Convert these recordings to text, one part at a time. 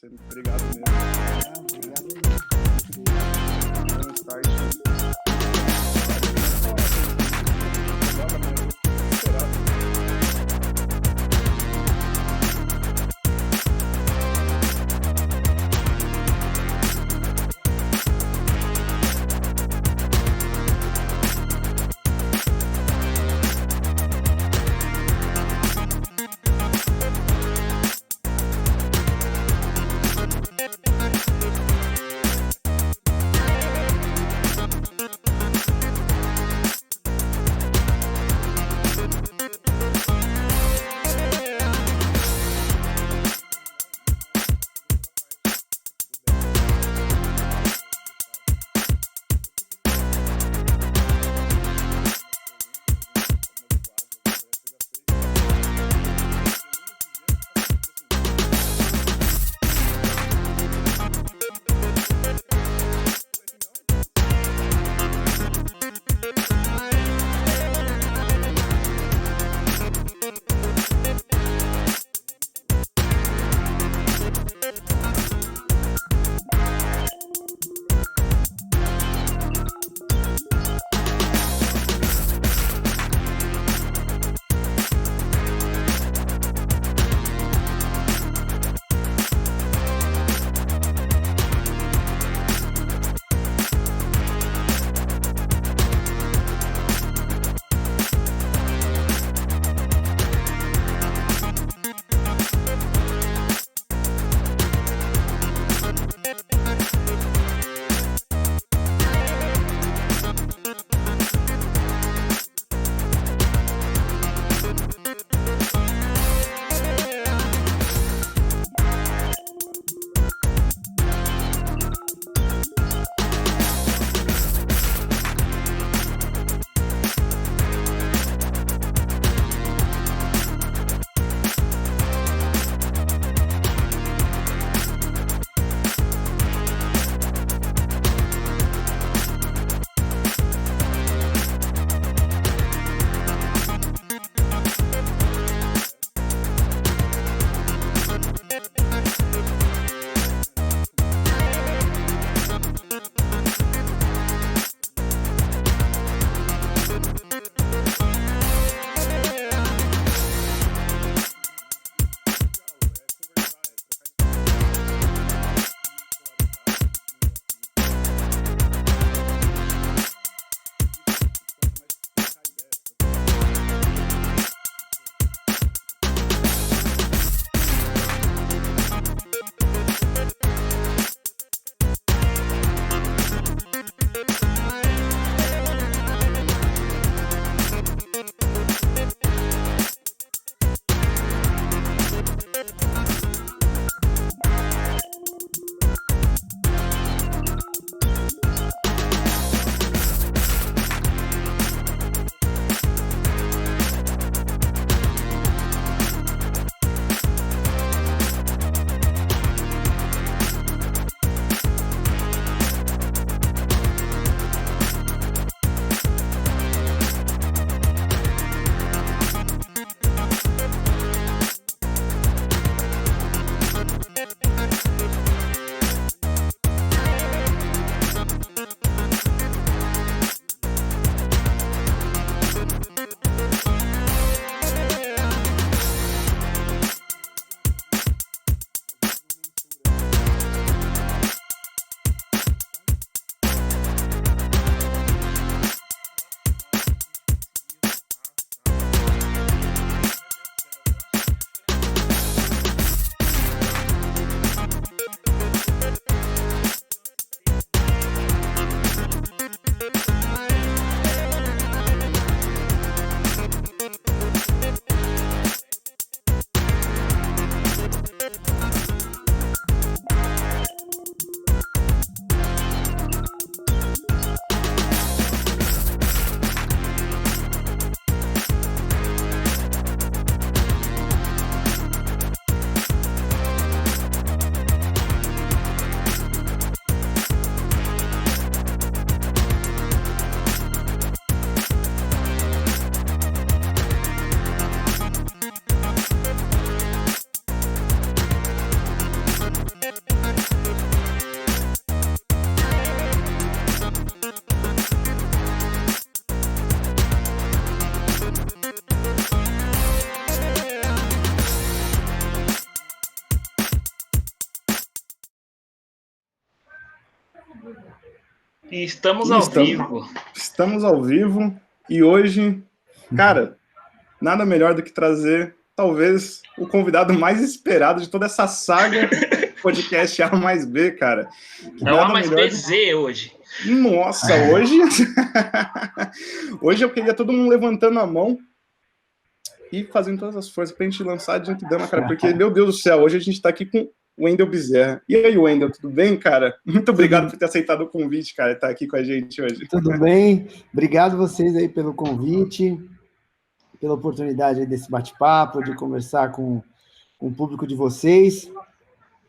Sempre obrigado mesmo. Obrigado. Bom start. Bora, mano. Esperado. E estamos E ao vivo. Estamos ao vivo e hoje, cara, nada melhor do que trazer, talvez, o convidado mais esperado de toda essa saga podcast A mais B, cara. É o A Nada mais melhor BZ hoje. Nossa, hoje... hoje eu queria todo mundo levantando a mão e fazendo todas as forças pra gente lançar adiante dama, cara, porque, meu Deus do céu, hoje a gente tá aqui com o Wendel Bezerra. E aí, Wendel, tudo bem, cara? Muito obrigado por ter aceitado o convite, cara, estar aqui com a gente hoje. Tudo bem? Obrigado vocês aí pelo convite, pela oportunidade aí desse bate-papo, de conversar com o público de vocês.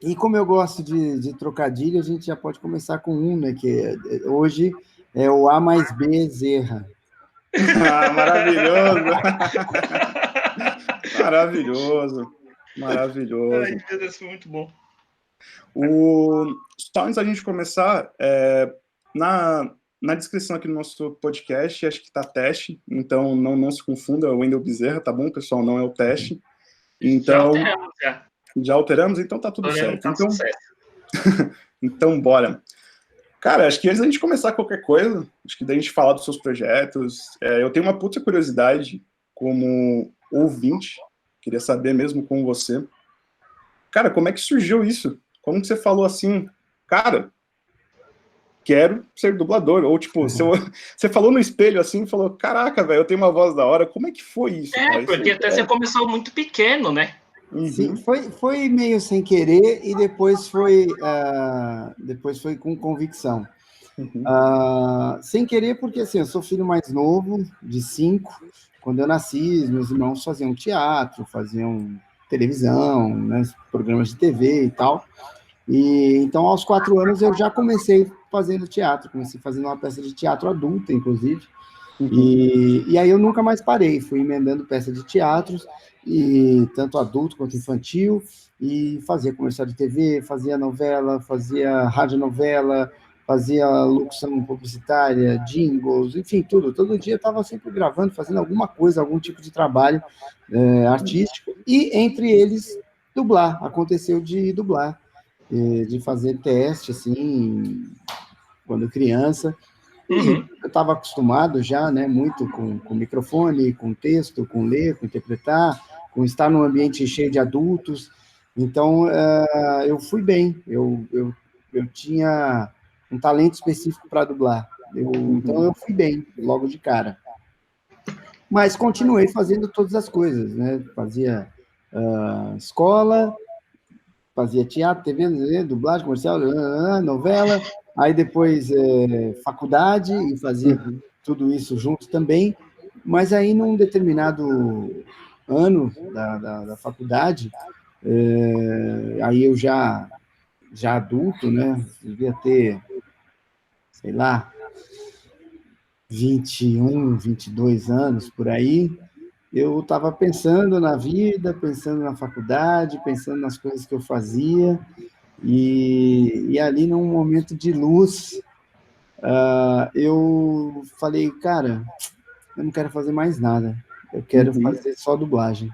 E como eu gosto de trocadilho, a gente já pode começar com um, né? Que hoje é o A mais B Zerra. Ah, maravilhoso! Maravilhoso! Maravilhoso! Ai, meu Deus, foi muito bom. Só antes da gente começar, na descrição aqui do nosso podcast, acho que está teste, então não se confunda, é o Wendel Bezerra, tá bom, pessoal? Não é o teste. Então, já alteramos, então tá tudo certo. Então, bora. Cara, acho que antes da gente começar qualquer coisa, acho que da gente falar dos seus projetos, eu tenho uma puta curiosidade como ouvinte, queria saber mesmo com você. Cara, como é que surgiu isso? Como que você falou assim, cara, quero ser dublador? Ou, tipo, você falou no espelho assim, falou, caraca, velho, eu tenho uma voz da hora. Como é que foi isso? Cara? Porque até você começou muito pequeno, né? Uhum. Sim, foi meio sem querer e depois foi com convicção. Uhum. Sem querer porque, assim, eu sou filho mais novo, de 5. Quando eu nasci, meus irmãos faziam teatro, faziam televisão, né, programas de TV e tal. E então, aos 4 anos, eu já comecei fazendo teatro, comecei fazendo uma peça de teatro adulta, inclusive. Uhum. E aí eu nunca mais parei, fui emendando peça de teatros, e tanto adulto quanto infantil, e fazia comercial de TV, fazia novela, fazia radionovela, fazia locução publicitária, jingles, enfim, tudo. Todo dia eu estava sempre gravando, fazendo alguma coisa, algum tipo de trabalho artístico, e entre eles, dublar. Aconteceu de dublar, de fazer teste, assim, quando criança. E eu estava acostumado já, né, muito com microfone, com texto, com ler, com interpretar, com estar num ambiente cheio de adultos. Então, eu fui bem. Eu tinha um talento específico para dublar. Então, eu fui bem, logo de cara. Mas continuei fazendo todas as coisas, né? Fazia escola, fazia teatro, TV, dublagem, comercial, novela, aí depois faculdade, e fazia tudo isso junto também, mas aí num determinado ano da faculdade, aí eu já adulto, né, devia ter, sei lá, 21, 22 anos, por aí, eu estava pensando na vida, pensando na faculdade, pensando nas coisas que eu fazia, e ali, num momento de luz, eu falei, cara, eu não quero fazer mais nada, eu quero fazer só dublagem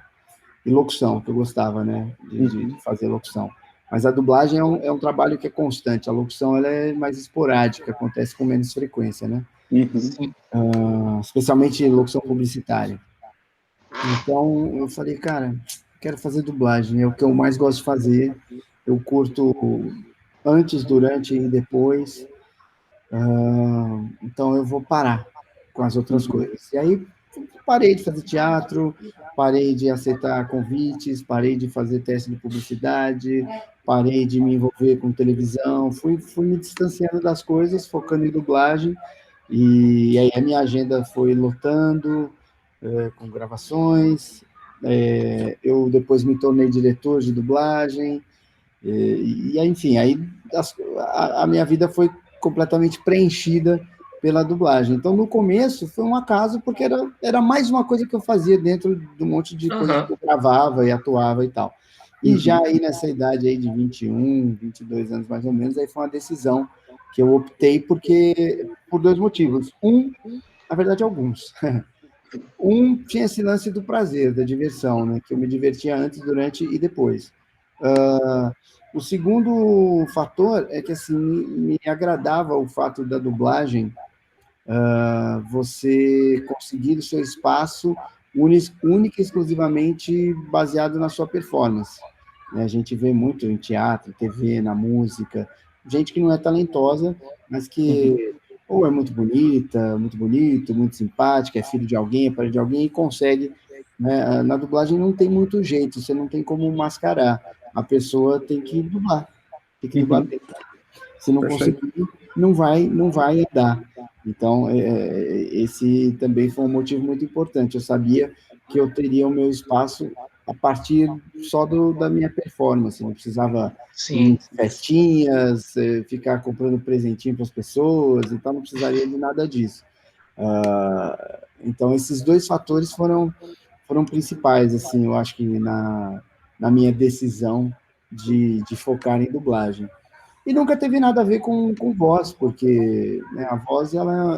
e locução, que eu gostava, né, de fazer locução. Mas a dublagem é um trabalho que é constante, a locução ela é mais esporádica, acontece com menos frequência, né? Especialmente locução publicitária. Então, eu falei, cara, quero fazer dublagem, é o que eu mais gosto de fazer, eu curto antes, durante e depois, então eu vou parar com as outras coisas. E aí, parei de fazer teatro, parei de aceitar convites, parei de fazer teste de publicidade, parei de me envolver com televisão, fui me distanciando das coisas, focando em dublagem, e aí a minha agenda foi lotando, com gravações, eu depois me tornei diretor de dublagem, e enfim, aí a minha vida foi completamente preenchida pela dublagem. Então, no começo, foi um acaso, porque era mais uma coisa que eu fazia dentro de um monte de coisa que eu gravava e atuava e tal. E já aí, nessa idade aí de 21, 22 anos, mais ou menos, aí foi uma decisão que eu optei por 2 motivos. Na verdade, alguns. Tinha esse lance do prazer, da diversão, né? Que eu me divertia antes, durante e depois. O segundo fator é que, assim, me agradava o fato da dublagem, você conseguir o seu espaço única e exclusivamente baseado na sua performance. Né? A gente vê muito em teatro, TV, na música, gente que não é talentosa, mas que ou é muito bonita, muito bonito, muito simpática, é filho de alguém, é parente de alguém e consegue. Né? Na dublagem não tem muito jeito, você não tem como mascarar. A pessoa tem que dublar bem. Se não Perfeito. conseguir, não vai dar. Então, esse também foi um motivo muito importante. Eu sabia que eu teria o meu espaço a partir só da minha performance. Não precisava ir em Sim. festinhas, ficar comprando presentinho para as pessoas, então não precisaria de nada disso. Então, esses dois fatores foram principais, assim, eu acho que na minha decisão de focar em dublagem. E nunca teve nada a ver com voz, porque né, a voz ela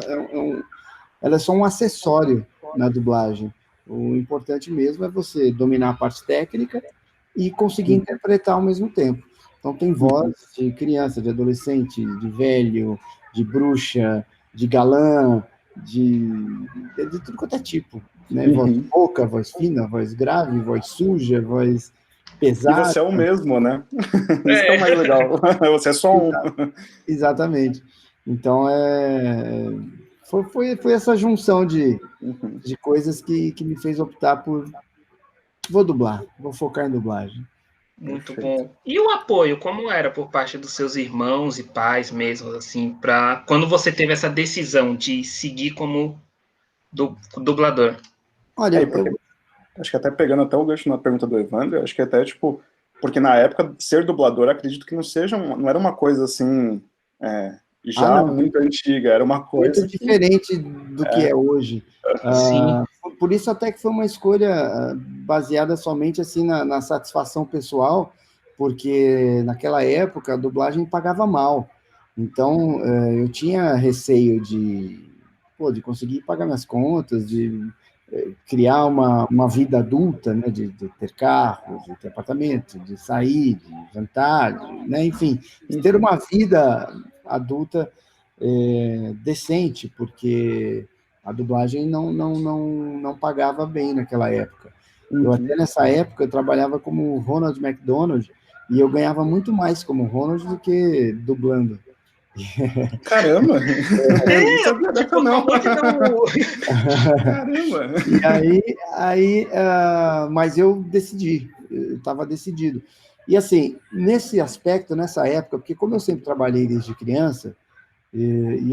é só um acessório na dublagem. O importante mesmo é você dominar a parte técnica e conseguir interpretar ao mesmo tempo. Então, tem voz de criança, de adolescente, de velho, de bruxa, de galã, de tudo quanto é tipo. Né? Voz rouca, voz fina, voz grave, voz suja, voz E pesada. você é o mesmo, né? Isso que é o mais legal. Você é só um. Exatamente. Então, foi essa junção de coisas que me fez optar por vou dublar, vou focar em dublagem. Muito Perfeito. bom. E o apoio, como era por parte dos seus irmãos e pais mesmo, assim, para quando você teve essa decisão de seguir como dublador? Olha, Porque acho que até pegando até o gancho na pergunta do Evandro, acho que até, tipo, porque na época, ser dublador, acredito que não era uma coisa assim, já não, muito antiga, era uma muito coisa que... diferente do que é hoje. Sim. Por isso até que foi uma escolha baseada somente assim na satisfação pessoal, porque naquela época a dublagem pagava mal. Então eu tinha receio de conseguir pagar minhas contas, de criar uma vida adulta, né, de ter carro, de ter apartamento, de sair, de jantar, né, enfim, de ter uma vida adulta decente, porque a dublagem não pagava bem naquela época. Eu até nessa época eu trabalhava como Ronald McDonald e eu ganhava muito mais como Ronald do que dublando. Caramba! Eu não sabia dessa, Tipo, não. acabou de dar o... Caramba! E mas eu decidi, eu estava decidido. E assim, nesse aspecto, nessa época, porque como eu sempre trabalhei desde criança, e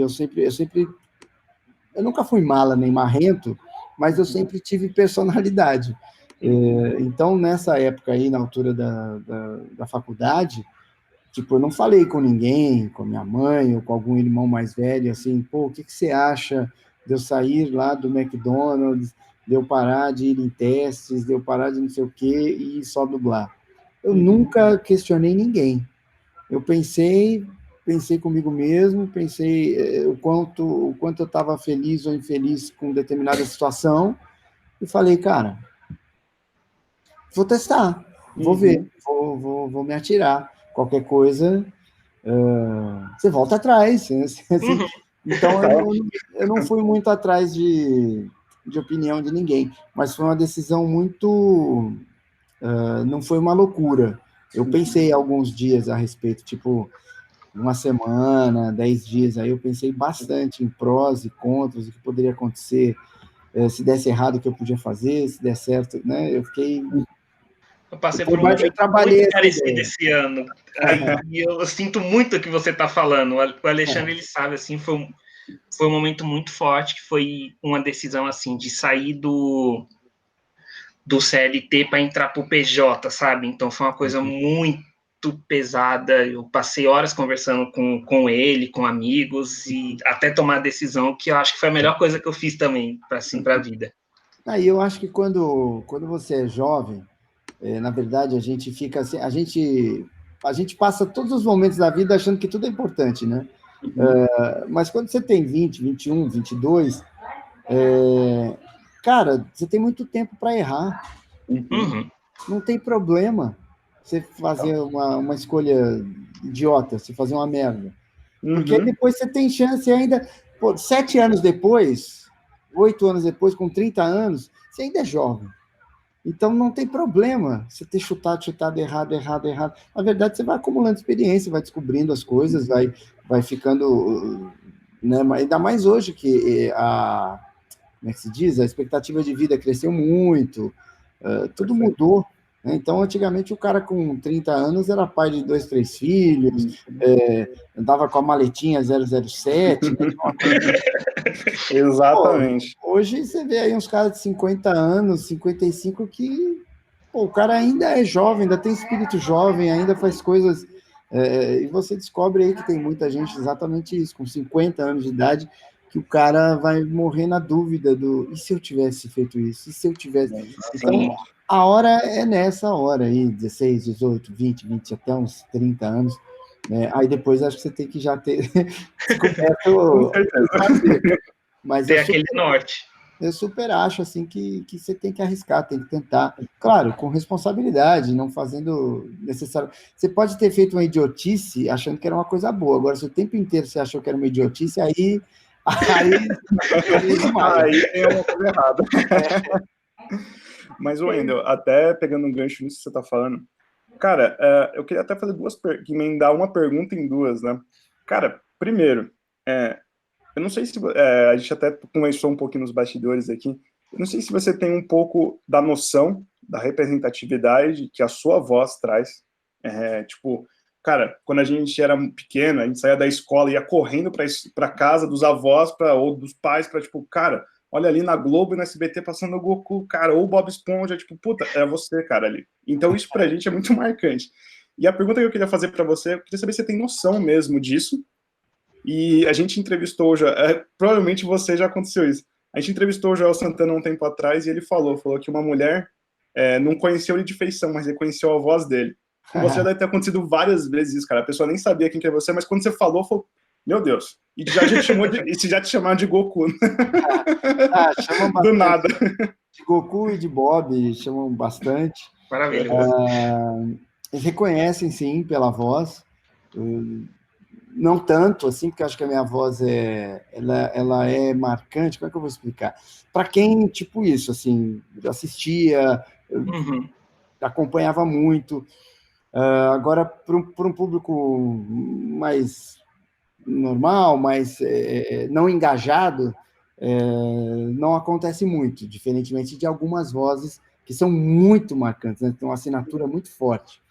eu nunca fui mala nem marrento, mas eu sempre tive personalidade. Então, nessa época aí, na altura da faculdade, tipo, eu não falei com ninguém, com minha mãe ou com algum irmão mais velho, assim, pô, o que você acha de eu sair lá do McDonald's, de eu parar de ir em testes, de eu parar de não sei o quê e só dublar? Eu nunca questionei ninguém. Eu pensei comigo mesmo, pensei o quanto eu estava feliz ou infeliz com determinada situação e falei, cara, vou testar, vou ver, vou me atirar. Qualquer coisa, você volta atrás. Então, eu não fui muito atrás de opinião de ninguém, mas foi uma decisão muito... não foi uma loucura. Eu pensei alguns dias a respeito, tipo, uma semana, 10 dias, aí eu pensei bastante em prós e contras, o que poderia acontecer, se desse errado, o que eu podia fazer, se der certo, né? Eu fiquei... Eu passei por um Eu momento trabalhei muito essa parecido ideia. esse ano. Aí eu sinto muito o que você está falando. O Alexandre, ele sabe, assim, foi um momento muito forte, que foi uma decisão, assim, de sair do CLT para entrar para o PJ, sabe? Então foi uma coisa muito pesada. Eu passei horas conversando com ele, com amigos, e até tomar a decisão, que eu acho que foi a melhor coisa que eu fiz também, assim, para a vida. Aí eu acho que quando você é jovem, na verdade, a gente fica assim, a gente passa todos os momentos da vida achando que tudo é importante, né? Mas quando você tem 20, 21, 22, cara, você tem muito tempo para errar. Uhum. Não tem problema. você fazer uma escolha idiota, você fazer uma merda. Porque Uhum. depois você tem chance ainda, 7 anos depois, 8 anos depois, com 30 anos, você ainda é jovem. Então não tem problema você ter chutado errado. Na verdade, você vai acumulando experiência, vai descobrindo as coisas, vai ficando, né? Ainda mais hoje que como é que se diz? A expectativa de vida cresceu muito, tudo mudou. Né? Então, antigamente, o cara com 30 anos era pai de 2, 3 filhos, andava com a maletinha 007. Né? Exatamente. Pô, hoje você vê aí uns caras de 50 anos, 55, que o cara ainda é jovem, ainda tem espírito jovem, ainda faz coisas. E você descobre aí que tem muita gente exatamente isso, com 50 anos de idade, que o cara vai morrer na dúvida do e se eu tivesse feito isso? E se eu tivesse. Então, a hora é nessa hora aí, 16, 18, 20 até uns 30 anos. Né? Aí depois acho que você tem que já ter descoberto o que fazer. Mas tem aquele norte. Eu super acho assim que você tem que arriscar, tem que tentar. Claro, com responsabilidade, não fazendo necessário. Você pode ter feito uma idiotice achando que era uma coisa boa. Agora, se o tempo inteiro você achou que era uma idiotice, aí tem uma coisa errada. Mas, Wendel, até pegando um gancho nisso que você está falando, cara, eu queria até fazer emendar uma pergunta em duas, né? Cara, primeiro, eu não sei se a gente até conversou um pouquinho nos bastidores aqui. Eu não sei se você tem um pouco da noção da representatividade que a sua voz traz. Tipo, cara, quando a gente era pequeno, a gente saía da escola e ia correndo para casa dos avós ou dos pais para tipo, cara, olha ali na Globo e na SBT passando o Goku, cara, ou o Bob Esponja, tipo, puta, é você, cara, ali. Então isso pra gente é muito marcante. E a pergunta que eu queria fazer para você, eu queria saber se você tem noção mesmo disso. E a gente entrevistou provavelmente você já aconteceu isso. A gente entrevistou o Joel Santana um tempo atrás e ele falou que uma mulher não conheceu ele de feição, mas reconheceu a voz dele. E você já deve ter acontecido várias vezes isso, cara. A pessoa nem sabia quem que é você, mas quando você falou, meu Deus. E já te chamaram de Goku. Chamam bastante. Do nada. De Goku e de Bob, chamam bastante. Maravilhoso. Eles reconhecem, sim, pela voz. Não tanto, assim, porque eu acho que a minha voz ela é marcante. Como é que eu vou explicar? Para quem, tipo isso, assim, assistia, acompanhava muito. Agora, para um público mais normal, mais não engajado, não acontece muito, diferentemente de algumas vozes que são muito marcantes, né? Tem uma assinatura muito forte.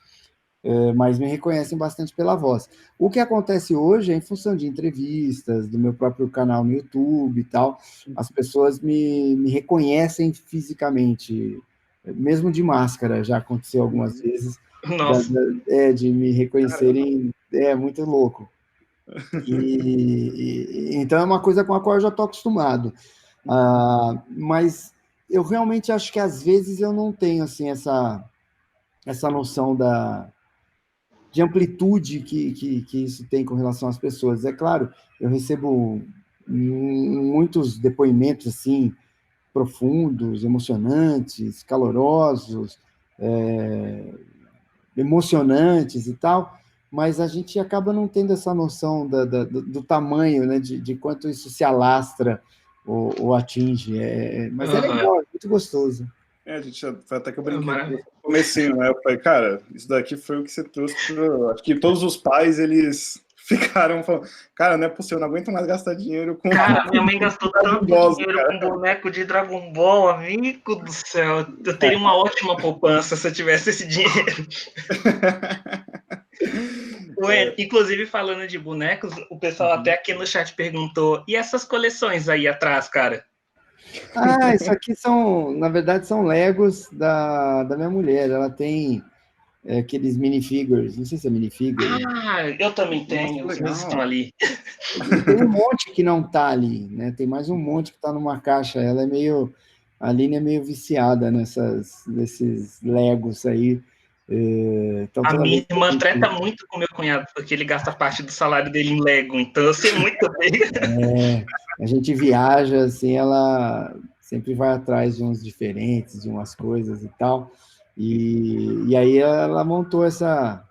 Mas me reconhecem bastante pela voz. O que acontece hoje é em função de entrevistas, do meu próprio canal no YouTube e tal, as pessoas me reconhecem fisicamente, mesmo de máscara, já aconteceu algumas vezes, de me reconhecerem, muito louco. Então é uma coisa com a qual eu já estou acostumado. Mas eu realmente acho que às vezes eu não tenho assim, essa noção de amplitude que isso tem com relação às pessoas. É claro, eu recebo muitos depoimentos assim, profundos, emocionantes, calorosos, emocionantes e tal, mas a gente acaba não tendo essa noção do tamanho, né, de quanto isso se alastra ou atinge. Mas é legal, é muito gostoso. A gente foi até que eu brinquei no comecinho, né? Eu falei, cara, isso daqui foi o que você trouxe pro... Acho que todos os pais, eles ficaram falando, cara, não é possível, não aguento mais gastar dinheiro com... Cara, minha mãe gastou tanto dinheiro com boneco de Dragon Ball, amigo do céu. Eu teria uma ótima poupança se eu tivesse esse dinheiro. Inclusive, falando de bonecos, o pessoal até aqui no chat perguntou, e essas coleções aí atrás, cara? Isso aqui na verdade, são Legos da minha mulher. Ela tem aqueles minifigures, não sei se é minifigure. Eu também tenho, os meus estão ali. Tem um monte que não tá ali, né? Tem mais um monte que tá numa caixa. A Aline é meio viciada nesses Legos aí. Então, a minha irmã treta muito com meu cunhado, porque ele gasta parte do salário dele em Lego, então eu sei muito bem. A gente viaja, assim, ela sempre vai atrás de uns diferentes, de umas coisas e tal. E aí ela montou essa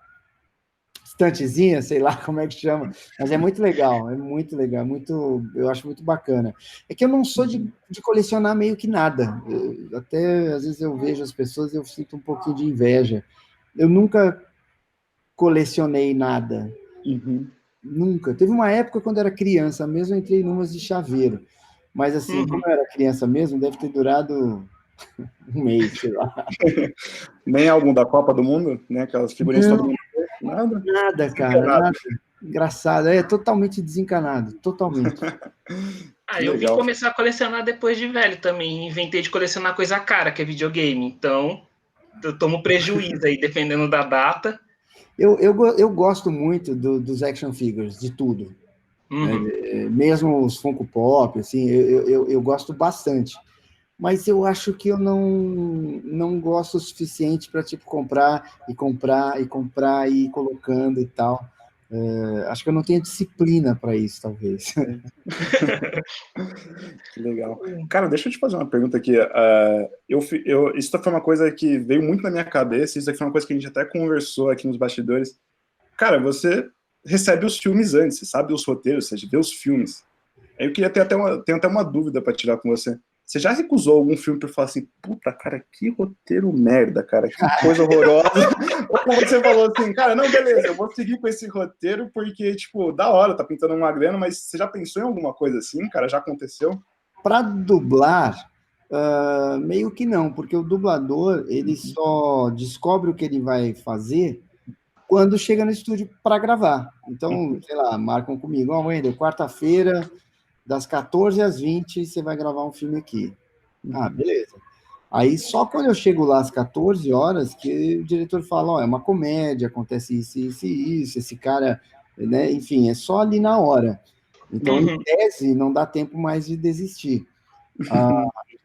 estantezinha, sei lá como é que chama, mas é muito legal, eu acho muito bacana. É que eu não sou de colecionar meio que nada, até às vezes eu vejo as pessoas e eu sinto um pouquinho de inveja. Eu nunca colecionei nada, Uhum. nunca. Teve uma época, quando eu era criança mesmo, eu entrei numas de chaveiro, mas assim, como eu era criança mesmo, deve ter durado um mês, sei lá. Nem álbum da Copa do Mundo, né? Aquelas figurinhas todo Não, mundo tem, nada. nada, cara, Desencanado. nada. Engraçado, é totalmente desencanado, totalmente. Que Eu vim legal. começar a colecionar depois de velho também. Inventei de colecionar coisa cara, que é videogame. Então, eu tomo prejuízo aí, dependendo da data. Eu gosto muito dos action figures, de tudo. Uhum. Mesmo os Funko Pop, assim, eu gosto bastante. Mas eu acho que eu não gosto o suficiente para, tipo, comprar e comprar e comprar e ir colocando e tal. Acho que eu não tenho disciplina para isso, talvez. Que legal. Cara, deixa eu te fazer uma pergunta aqui. Isso foi uma coisa que veio muito na minha cabeça, isso aqui foi uma coisa que a gente até conversou aqui nos bastidores. Cara, você recebe os filmes antes, você sabe os roteiros, você vê os filmes. Aí eu queria tenho até uma dúvida para tirar com você. Você já recusou algum filme por falar assim, puta, cara, que roteiro merda, cara, que coisa horrorosa? Ou como você falou assim, cara, não, beleza, eu vou seguir com esse roteiro porque, tipo, da hora, tá pintando uma grana, mas você já pensou em alguma coisa assim, cara? Já aconteceu? Para dublar, meio que não, porque o dublador ele só descobre o que ele vai fazer quando chega no estúdio para gravar. Então, sei lá, marcam comigo, ó, Wender, quarta-feira, das 14 às 20, você vai gravar um filme aqui. Ah, beleza. Aí só quando eu chego lá às 14 horas que o diretor fala, ó, é uma comédia, acontece isso, isso e isso, esse cara, né? Enfim, é só ali na hora. Então, em Uhum. tese, não dá tempo mais de desistir.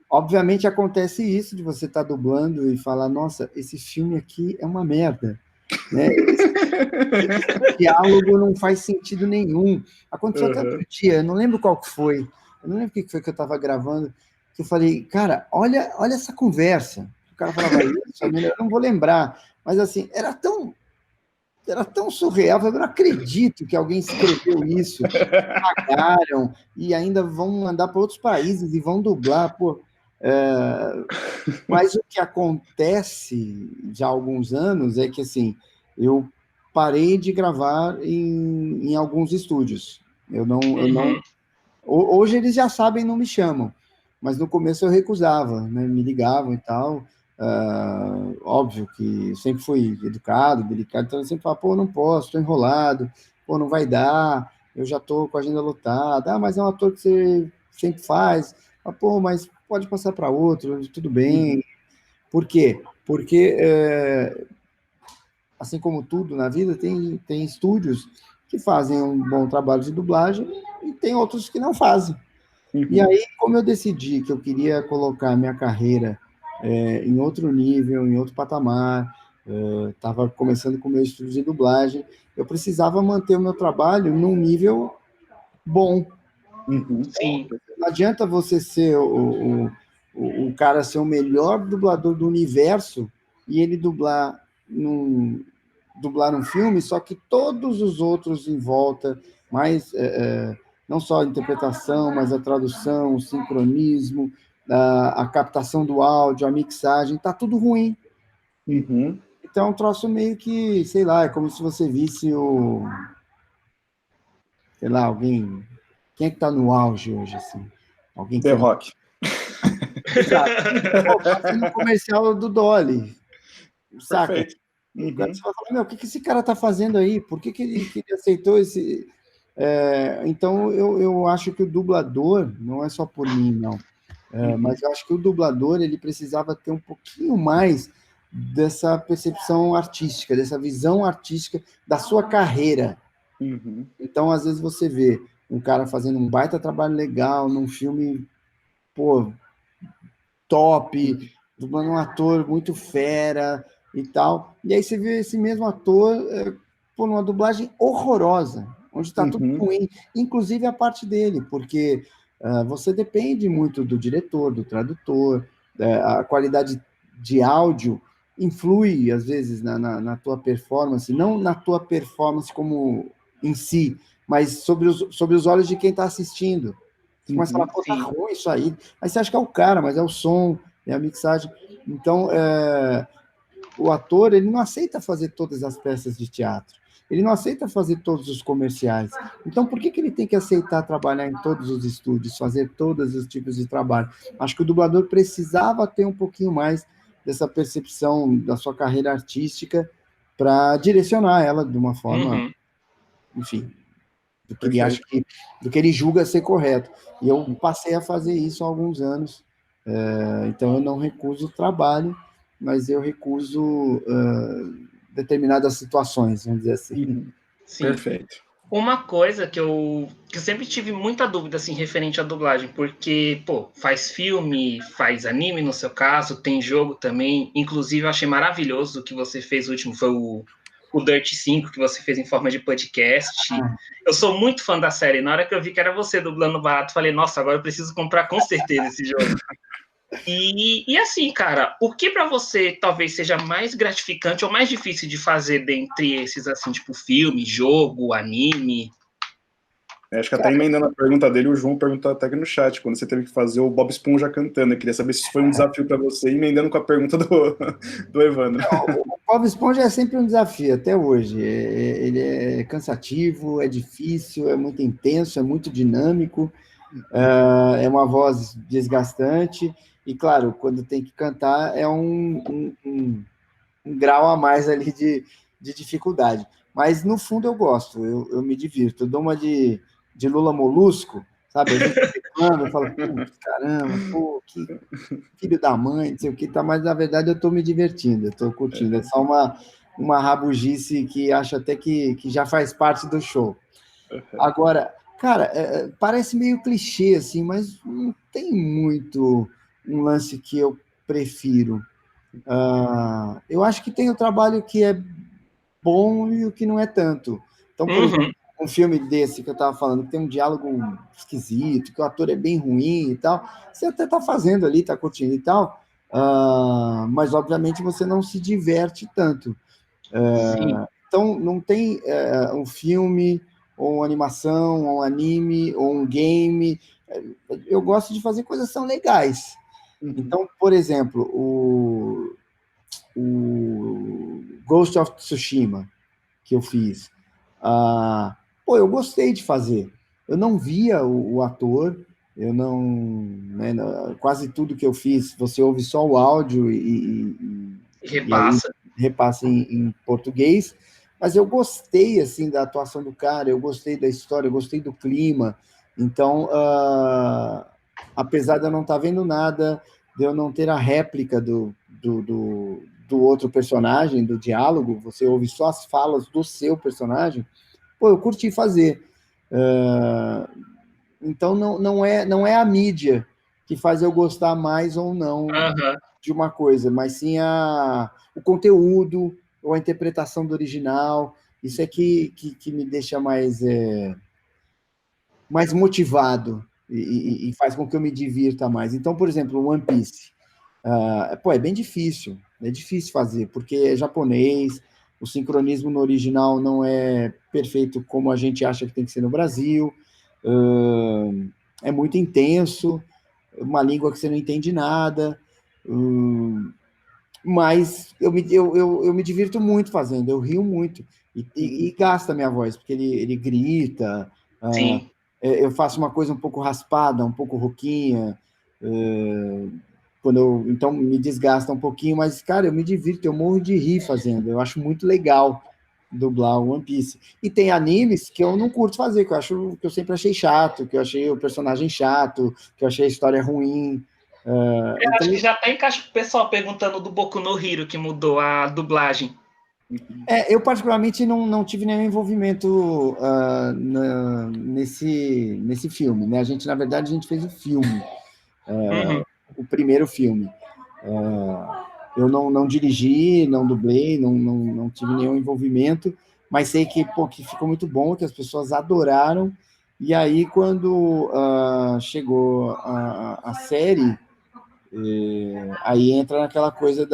Obviamente acontece isso de você estar dublando e falar, nossa, esse filme aqui é uma merda, né? Esse diálogo não faz sentido nenhum. Aconteceu até outro Uhum. dia, eu não lembro qual que foi, eu não lembro o que foi que eu estava gravando, que eu falei, cara, olha essa conversa. O cara falava isso, eu não vou lembrar, mas assim, era tão surreal, eu não acredito que alguém escreveu isso, pagaram e ainda vão mandar para outros países e vão dublar, pô. É, mas o que acontece já há alguns anos é que, assim, eu parei de gravar em alguns estúdios. Eu não. Uhum. Hoje eles já sabem, não me chamam, mas no começo eu recusava, né? Me ligavam e tal. Óbvio que eu sempre fui educado, delicado, então eu sempre falava, pô, não posso, estou enrolado, pô, não vai dar, eu já estou com a agenda lotada, mas é um ator que você sempre faz, pô, mas pode passar para outro, tudo bem. Uhum. Por quê? Porque, assim como tudo na vida, tem estúdios que fazem um bom trabalho de dublagem e tem outros que não fazem. E Uhum. aí, como eu decidi que eu queria colocar minha carreira em outro nível, em outro patamar, estava começando com o meu estúdio de dublagem, eu precisava manter o meu trabalho num nível bom. Uhum. Sim. Não adianta você ser o cara ser o melhor dublador do universo e ele dublar um filme, só que todos os outros em volta, mais não só a interpretação, mas a tradução, o sincronismo, a captação do áudio, a mixagem, tá tudo ruim. Uhum. Então, é um troço meio que, sei lá, é como se você visse sei lá, alguém. Quem é que tá no auge hoje, assim? Alguém que The é. Rock. Exato. Pô, fazendo um comercial do Dolly, saca? Perfeito. Você Uhum. vai falar, meu, o que esse cara tá fazendo aí? Por que ele aceitou esse. Então, eu acho que o dublador, não é só por mim, não, Uhum. mas eu acho que o dublador ele precisava ter um pouquinho mais dessa percepção artística, dessa visão artística da sua carreira. Uhum. Então, às vezes, você vê um cara fazendo um baita trabalho legal num filme, pô, top, dublando um ator muito fera e tal. E aí você vê esse mesmo ator por uma dublagem horrorosa, onde está tudo Uhum. ruim, inclusive a parte dele, porque você depende muito do diretor, do tradutor, a qualidade de áudio influi, às vezes, na tua performance, não na tua performance como em si, mas sobre os olhos de quem está assistindo. Você começa a falar, pô, tá ruim isso aí. Aí você acha que é o cara, mas é o som, é a mixagem. Então, o ator, ele não aceita fazer todas as peças de teatro. Ele não aceita fazer todos os comerciais. Então, por que ele tem que aceitar trabalhar em todos os estúdios, fazer todos os tipos de trabalho? Acho que o dublador precisava ter um pouquinho mais dessa percepção da sua carreira artística para direcionar ela de uma forma, enfim, do que ele acha do que ele julga ser correto. E eu passei a fazer isso há alguns anos. Então, eu não recuso o trabalho, mas eu recuso determinadas situações, vamos dizer assim. Sim. Perfeito. Uma coisa que eu sempre tive muita dúvida, assim, referente à dublagem, porque, pô, faz filme, faz anime, no seu caso, tem jogo também, inclusive eu achei maravilhoso o que você fez o último, foi o Dirt 5, que você fez em forma de podcast. Eu sou muito fã da série, na hora que eu vi que era você dublando barato, falei, nossa, agora eu preciso comprar com certeza esse jogo. E assim, cara, o que para você talvez seja mais gratificante ou mais difícil de fazer dentre esses, assim, tipo filme, jogo, anime? Acho que até emendando a pergunta dele, o João perguntou até aqui no chat, quando você teve que fazer o Bob Esponja cantando. Eu queria saber se isso foi um desafio para você, emendando com a pergunta do Evandro. O Bob Esponja é sempre um desafio, até hoje. Ele é cansativo, é difícil, é muito intenso, é muito dinâmico, é uma voz desgastante, e, claro, quando tem que cantar, é um grau a mais ali de dificuldade. Mas, no fundo, eu gosto, eu me divirto. Eu dou uma de Lula Molusco, sabe? A gente reclama, eu falo, putz, caramba, pô, que filho da mãe, não sei o que, tá, mas, na verdade, eu estou me divertindo, eu estou curtindo. É só uma rabugice que acho até que já faz parte do show. Agora, cara, parece meio clichê, assim, mas não tem muito um lance que eu prefiro. Eu acho que tem o trabalho que é bom e o que não é tanto. Então, por exemplo, um filme desse que eu estava falando, que tem um diálogo esquisito, que o ator é bem ruim e tal, você até está fazendo ali, está curtindo e tal, mas, obviamente, você não se diverte tanto. Então, não tem um filme, ou uma animação, ou um anime, ou um game. Eu gosto de fazer coisas que são legais. Então, por exemplo, o Ghost of Tsushima, que eu fiz. Eu gostei de fazer. Eu não via o ator, eu não... Né, quase tudo que eu fiz, você ouve só o áudio e repassa. Aí repassa em português, mas eu gostei, assim, da atuação do cara, eu gostei da história, eu gostei do clima. Então, apesar de eu não estar vendo nada, de eu não ter a réplica do outro personagem, do diálogo, você ouve só as falas do seu personagem, eu curti fazer. Então, não é a mídia que faz eu gostar mais ou não de uma coisa, mas sim o conteúdo ou a interpretação do original. Isso é que me deixa mais motivado e faz com que eu me divirta mais. Então, por exemplo, o One Piece. É bem difícil, é difícil fazer, porque é japonês, o sincronismo no original não é perfeito como a gente acha que tem que ser no Brasil, é muito intenso, uma língua que você não entende nada, mas eu me divirto muito fazendo, eu rio muito, e gasta a minha voz, porque ele grita, eu faço uma coisa um pouco raspada, um pouco rouquinha, então me desgasta um pouquinho, mas, cara, eu me divirto, eu morro de rir fazendo, eu acho muito legal dublar o One Piece. E tem animes que eu não curto fazer, que eu sempre achei chato, que eu achei o personagem chato, que eu achei a história ruim. Eu acho que já até encaixa o pessoal perguntando do Boku no Hero, que mudou a dublagem. Eu, particularmente, não tive nenhum envolvimento nesse filme, né? Na verdade, a gente fez o filme, o primeiro filme. Eu não dirigi, não dublei, não tive nenhum envolvimento, mas sei que ficou muito bom, que as pessoas adoraram. E aí, quando chegou a série, aí entra naquela coisa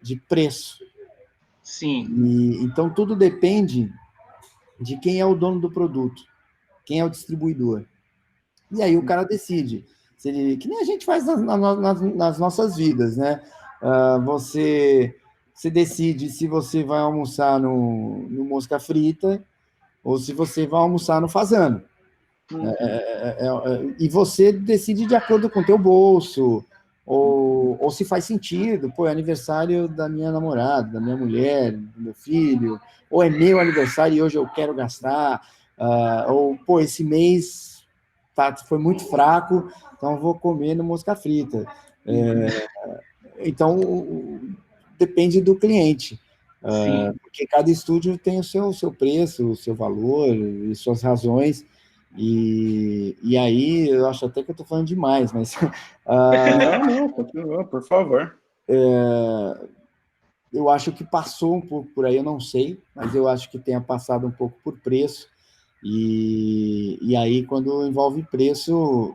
de preço. Sim. Então, tudo depende de quem é o dono do produto, quem é o distribuidor. E aí o cara decide. Que nem a gente faz nas nossas vidas, né? Você decide se você vai almoçar no Mosca Frita ou se você vai almoçar no Fazano. E você decide de acordo com o teu bolso, ou se faz sentido, pô, é aniversário da minha namorada, da minha mulher, do meu filho, ou é meu aniversário e hoje eu quero gastar, ou, pô, esse mês foi muito fraco, então eu vou comer no Mosca Frita. Então, depende do cliente, porque cada estúdio tem o seu preço, o seu valor e suas razões, e aí eu acho até que eu estou falando demais, mas... Não, continua, por favor. Eu acho que passou um pouco por aí, eu não sei, mas eu acho que tenha passado um pouco por preço, e aí quando envolve preço,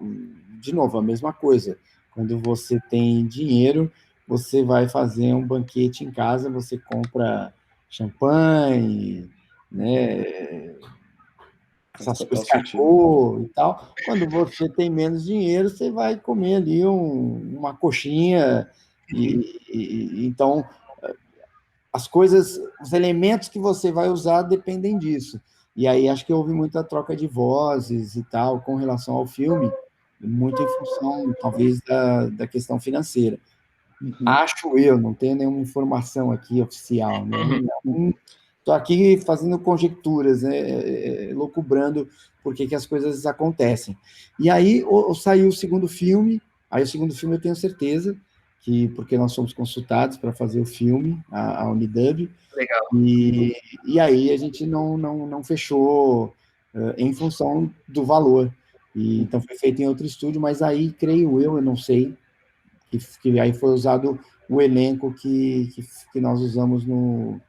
de novo, a mesma coisa. Quando você tem dinheiro, você vai fazer um banquete em casa, você compra champanhe, né, essas coisas, cacô e tal. Quando você tem menos dinheiro, você vai comer ali uma coxinha. Então, as coisas, os elementos que você vai usar dependem disso. E aí acho que houve muita troca de vozes e tal com relação ao filme, muito em função, talvez, da questão financeira. Acho eu, não tenho nenhuma informação aqui oficial, né? Estou aqui fazendo conjecturas, né? Locubrando por que as coisas acontecem. E aí saiu o segundo filme, aí o segundo filme eu tenho certeza, porque nós fomos consultados para fazer o filme, a Unidub. Legal. E aí a gente não fechou em função do valor. Então foi feito em outro estúdio, mas aí, creio eu não sei, que aí foi usado o elenco que nós usamos no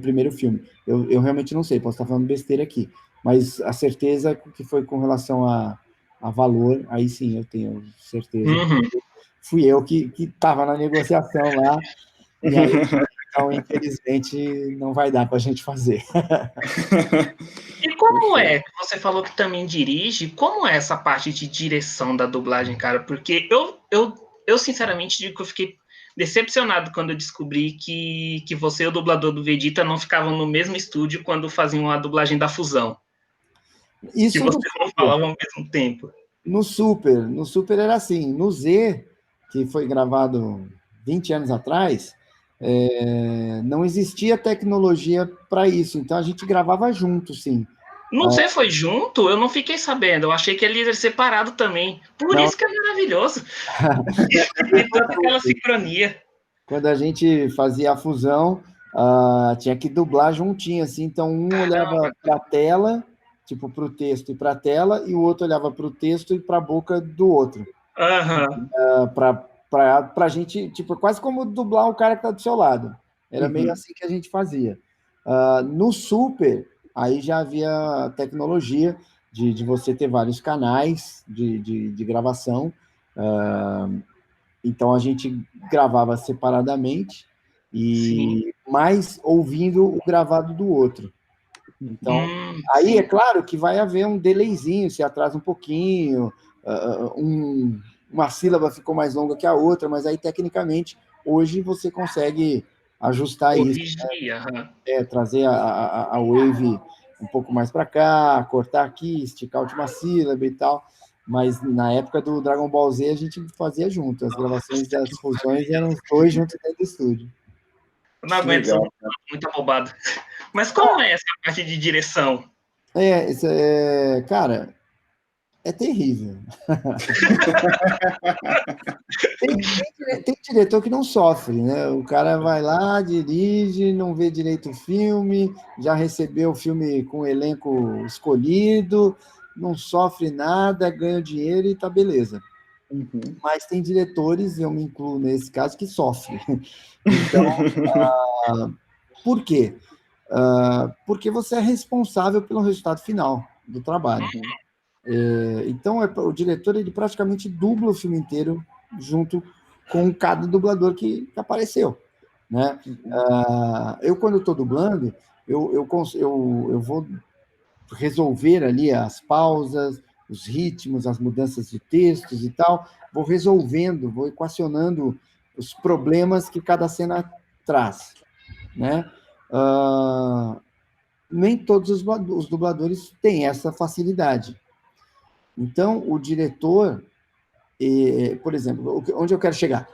primeiro filme. Eu realmente não sei, posso estar falando besteira aqui, mas a certeza que foi com relação a valor, aí sim eu tenho certeza. Fui eu que estava na negociação lá, e aí, então, infelizmente, não vai dar para a gente fazer. E como é que você falou que também dirige? Como é essa parte de direção da dublagem, cara? Porque eu sinceramente digo que eu fiquei decepcionado quando eu descobri que você e o dublador do Vegeta não ficavam no mesmo estúdio quando faziam a dublagem da Fusão. Isso que vocês não falavam ao mesmo tempo. No Super era assim. No Z, que foi gravado 20 anos atrás, não existia tecnologia para isso, então a gente gravava junto, sim. No Z foi junto? Eu não fiquei sabendo, eu achei que ele ia separado também. Por isso que é maravilhoso. Tem toda aquela sincronia. Quando a gente fazia a fusão, tinha que dublar juntinho, assim, então um olhava para a tela, tipo, para o texto e para a tela, e o outro olhava para o texto e para a boca do outro. Para a gente, tipo, quase como dublar o cara que está do seu lado. Era meio assim que a gente fazia. No Super, aí já havia tecnologia de você ter vários canais de gravação. Então, a gente gravava separadamente, mas ouvindo o gravado do outro. Então, aí é claro que vai haver um delayzinho, se atrasa um pouquinho, uma sílaba ficou mais longa que a outra, mas aí, tecnicamente, hoje você consegue ajustar isso, né? Trazer a wave um pouco mais para cá, cortar aqui, esticar a última sílaba e tal. Mas na época do Dragon Ball Z a gente fazia junto, as gravações das fusões eram os dois juntos dentro do estúdio. Eu não aguento, são muito abobado. Mas como é essa parte de direção? Cara, é terrível. Tem diretor que não sofre, né? O cara vai lá, dirige, não vê direito o filme, já recebeu o filme com o elenco escolhido, não sofre nada, ganha dinheiro e tá beleza. Mas tem diretores, eu me incluo nesse caso, que sofrem. Então, por quê? Porque você é responsável pelo resultado final do trabalho. Então, o diretor ele praticamente dubla o filme inteiro junto com cada dublador que apareceu. né? Eu, quando estou dublando, eu vou resolver ali as pausas, os ritmos, as mudanças de textos e tal, vou resolvendo, vou equacionando os problemas que cada cena traz, né? Nem todos os dubladores têm essa facilidade. Então, o diretor, por exemplo, onde eu quero chegar?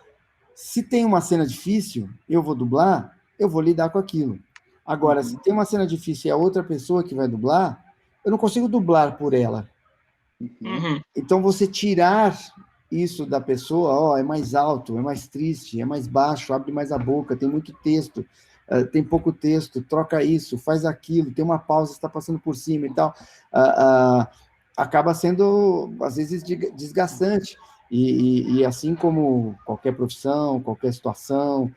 Se tem uma cena difícil, eu vou dublar, eu vou lidar com aquilo. Agora, se tem uma cena difícil e a outra pessoa que vai dublar, eu não consigo dublar por ela. Então, você tirar isso da pessoa, é mais alto, é mais triste, é mais baixo, abre mais a boca, tem muito texto, tem pouco texto, troca isso, faz aquilo, tem uma pausa, está passando por cima e tal, acaba sendo, às vezes, desgastante. E assim como qualquer profissão, qualquer situação,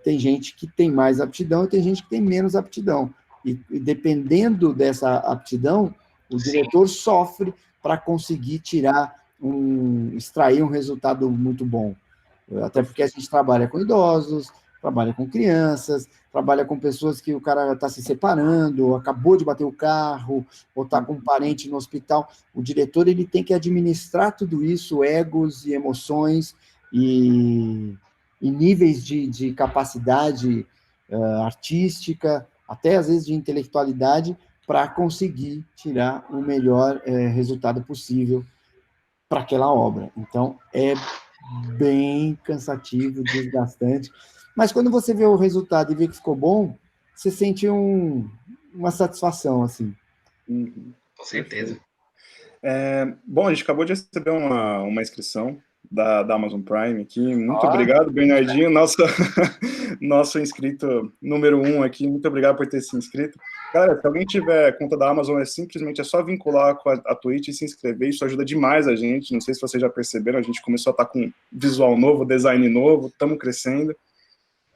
tem gente que tem mais aptidão e tem gente que tem menos aptidão. E dependendo dessa aptidão, o diretor sofre para conseguir extrair um resultado muito bom. Até porque a gente trabalha com idosos, trabalha com crianças, trabalha com pessoas que o cara está se separando, acabou de bater o carro, ou está com um parente no hospital. O diretor ele tem que administrar tudo isso, egos e emoções e níveis de capacidade artística, até às vezes de intelectualidade, para conseguir tirar o melhor resultado possível para aquela obra. Então, é bem cansativo, desgastante, mas quando você vê o resultado e vê que ficou bom, você sente uma satisfação, assim. Com certeza. Bom, a gente acabou de receber uma inscrição da Amazon Prime aqui. Muito obrigado, Bernardinho, nosso inscrito número 1 aqui. Muito obrigado por ter se inscrito. Galera, se alguém tiver conta da Amazon, é só vincular com a Twitch e se inscrever. Isso ajuda demais a gente. Não sei se vocês já perceberam, a gente começou a estar com visual novo, design novo, estamos crescendo.